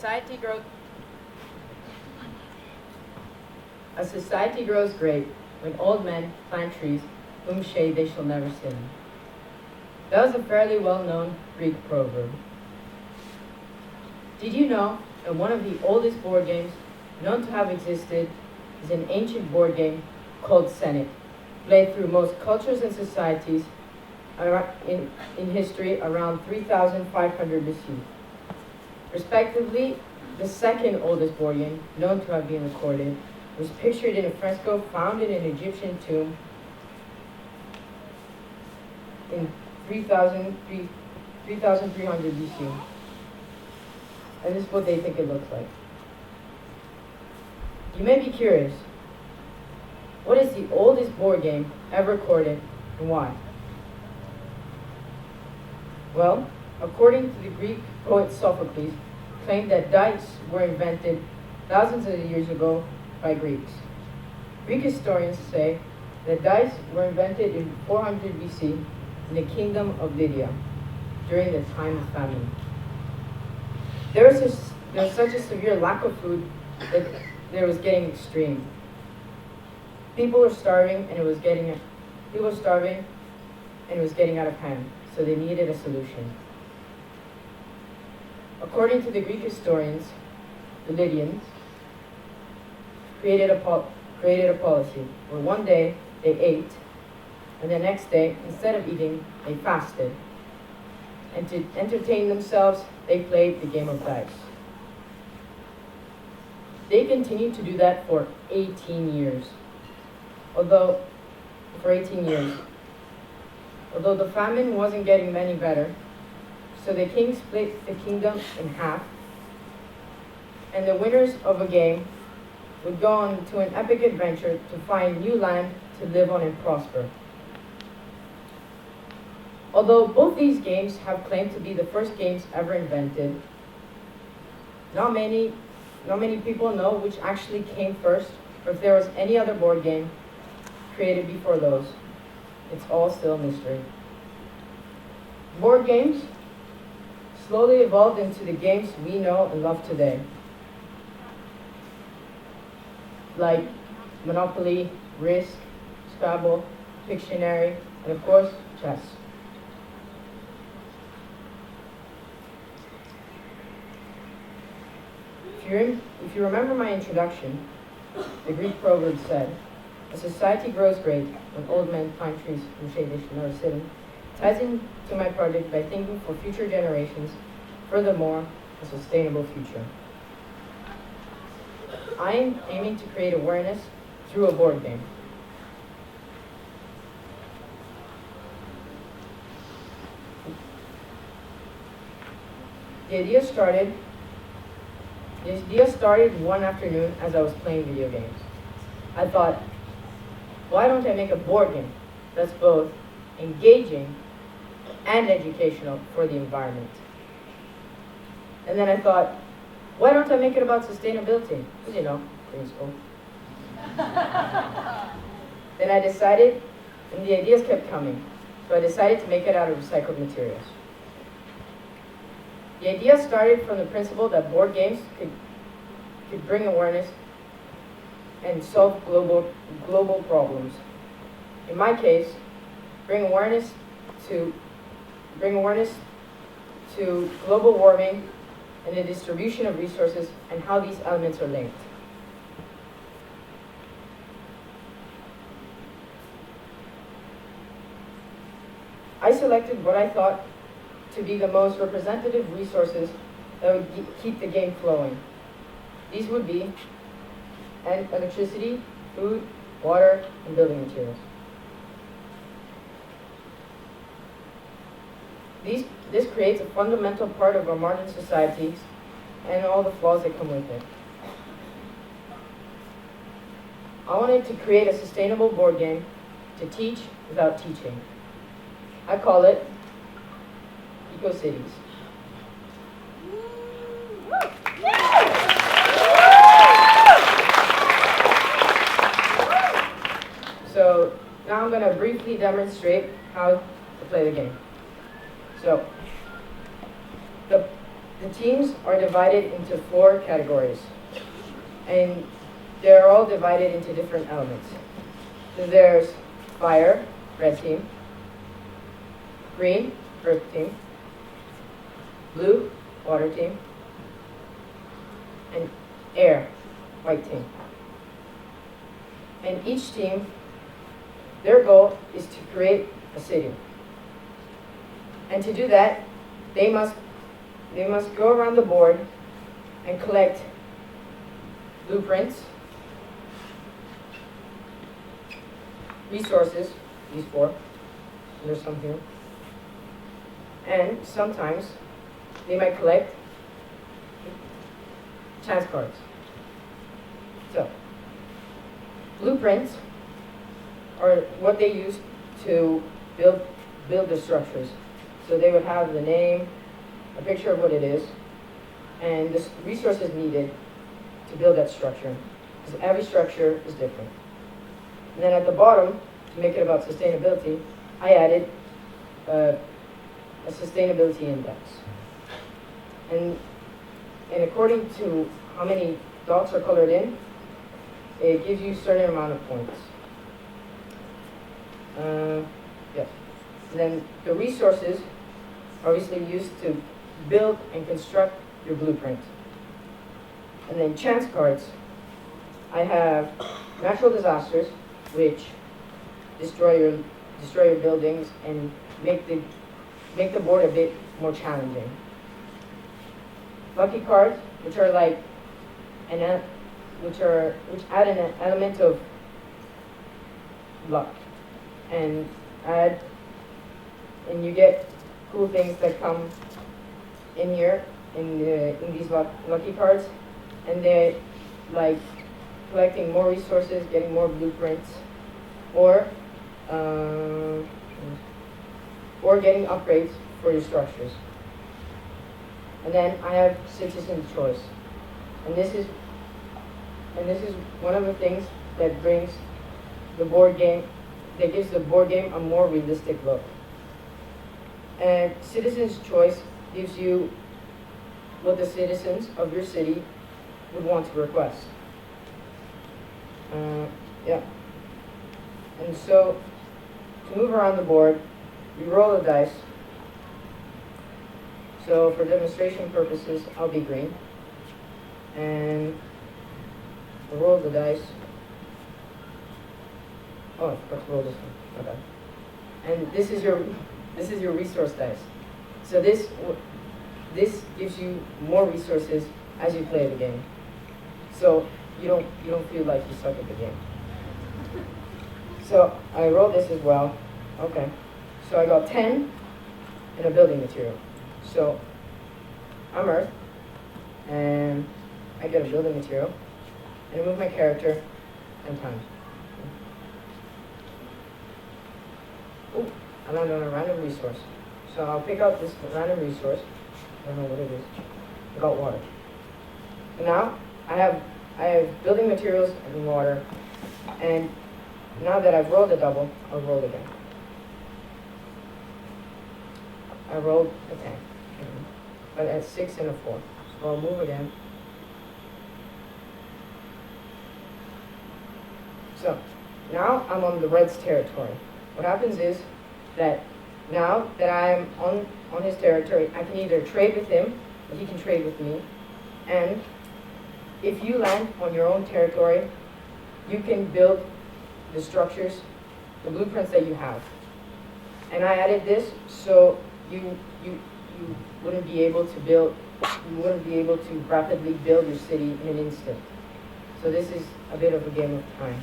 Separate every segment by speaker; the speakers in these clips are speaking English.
Speaker 1: society grows great when old men plant trees whom shade they shall never sit in. That was a fairly well-known Greek proverb. Did you know that one of the oldest board games known to have existed is an ancient board game called Senet, played through most cultures and societies in history around 3,500 BC. Respectively, the second oldest board game known to have been recorded was pictured in a fresco found in an Egyptian tomb in 3,300 BC. And this is what they think it looks like. You may be curious, what is the oldest board game ever recorded and why? Well, according to the Greek poet Sophocles, claimed that dice were invented thousands of years ago by Greeks. Greek historians say that dice were invented in 400 BC in the kingdom of Lydia during the time of famine. There was such a severe lack of food that it was getting extreme. People were starving and it was getting out of hand, so they needed a solution. According to the Greek historians, the Lydians created a policy where one day they ate, and the next day, instead of eating, they fasted. And to entertain themselves, they played the game of dice. They continued to do that for 18 years. Although the famine wasn't getting any better, so the king split the kingdom in half, and the winners of a game would go on to an epic adventure to find new land to live on and prosper. Although both these games have claimed to be the first games ever invented, not many people know which actually came first, or if there was any other board game created before those. It's all still a mystery. Board games slowly evolved into the games we know and love today, like Monopoly, Risk, Scrabble, Pictionary, and of course, chess. If you remember my introduction, the Greek proverb said, "A society grows great when old men plant trees in shade they should never sit in," ties into my project by thinking for future generations, furthermore, a sustainable future. I am aiming to create awareness through a board game. The idea started one afternoon as I was playing video games. I thought, why don't I make a board game that's both engaging and educational for the environment? And then I thought, why don't I make it about sustainability? Because, green school. Then I decided, and the ideas kept coming, so I decided to make it out of recycled materials. The idea started from the principle that board games could bring awareness and solve global problems. In my case, bring awareness to global warming and the distribution of resources and how these elements are linked. I selected what I thought to be the most representative resources that would keep the game flowing. These would be electricity, food, water, and building materials. This creates a fundamental part of our modern societies and all the flaws that come with it. I wanted to create a sustainable board game to teach without teaching. I call it Eco-Cities. So now I'm going to briefly demonstrate how to play the game. So the The teams are divided into 4 categories, and they're all divided into different elements. So there's fire, red team, green, earth team, blue, water team, and air, white team. And each team, their goal is to create a city. And to do that, they must go around the board and collect blueprints, resources, these 4, there's some here, and sometimes they might collect chance cards. So, blueprints are what they use to build the structures. So they would have the name, a picture of what it is, and the resources needed to build that structure, because every structure is different. And then at the bottom, to make it about sustainability, I added a sustainability index. And according to how many dots are colored in, it gives you a certain amount of points. Yes. And then the resources are obviously used to build and construct your blueprint. And then chance cards, I have natural disasters, which destroy your buildings and make the board a bit more challenging. Lucky cards, which are like which add an element of luck, and you get cool things that come in here in these lucky cards, and they're like collecting more resources, getting more blueprints, or getting upgrades for your structures. And then I have citizen choice, and this is one of the things that brings the board game, that gives the board game a more realistic look. And citizen's choice gives you what the citizens of your city would want to request. Yeah. And so, to move around the board, you roll the dice. So for demonstration purposes, I'll be green. And I'll roll the dice. Oh, I forgot to roll this one. Okay. And this is your resource dice. So this gives you more resources as you play the game. So you don't feel like you suck at the game. So I rolled this as well. Okay. So I got 10 in a building material. So I'm Earth, and I get a building material, and I move my character 10 times. Oh, I land on a random resource. So I'll pick out this random resource. I don't know what it is. I got water. And now I have building materials and water, and now that I've rolled a double, I'll roll again. I rolled a 10, but at 6 and a 4. So I'll move again. So now I'm on the red's territory. What happens is that now that I'm on his territory, I can either trade with him, or he can trade with me. And if you land on your own territory, you can build the structures, the blueprints that you have. And I added this so you wouldn't be able to rapidly build your city in an instant. So this is a bit of a game of time.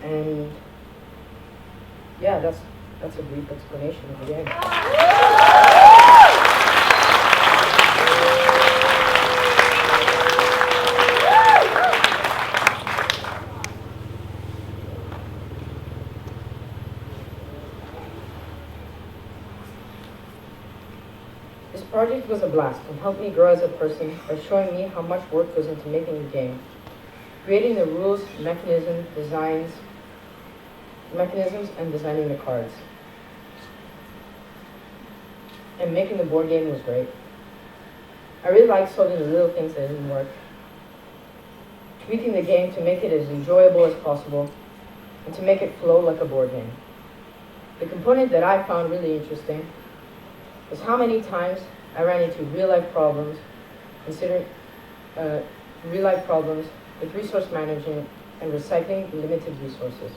Speaker 1: And yeah, that's a brief explanation of the game. This project was a blast and helped me grow as a person by showing me how much work goes into making the game. Creating the rules, mechanisms, and designing the cards. And making the board game was great. I really like solving the little things that didn't work, tweaking the game to make it as enjoyable as possible, and to make it flow like a board game. The component that I found really interesting was how many times I ran into real-life problems, considering real-life problems with resource management and recycling limited resources.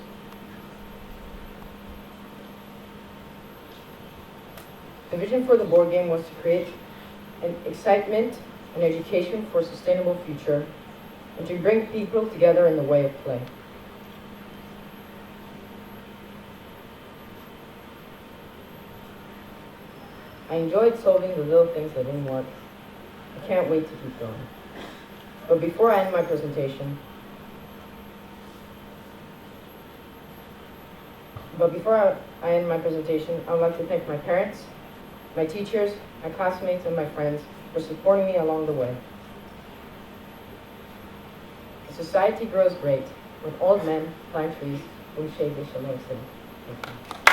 Speaker 1: The vision for the board game was to create an excitement and education for a sustainable future, and to bring people together in the way of play. I enjoyed solving the little things that didn't work. I can't wait to keep going. But before I end my presentation, I would like to thank my parents, my teachers, my classmates, and my friends for supporting me along the way. The society grows great when old men climb trees in shade of Shalom City. Thank you.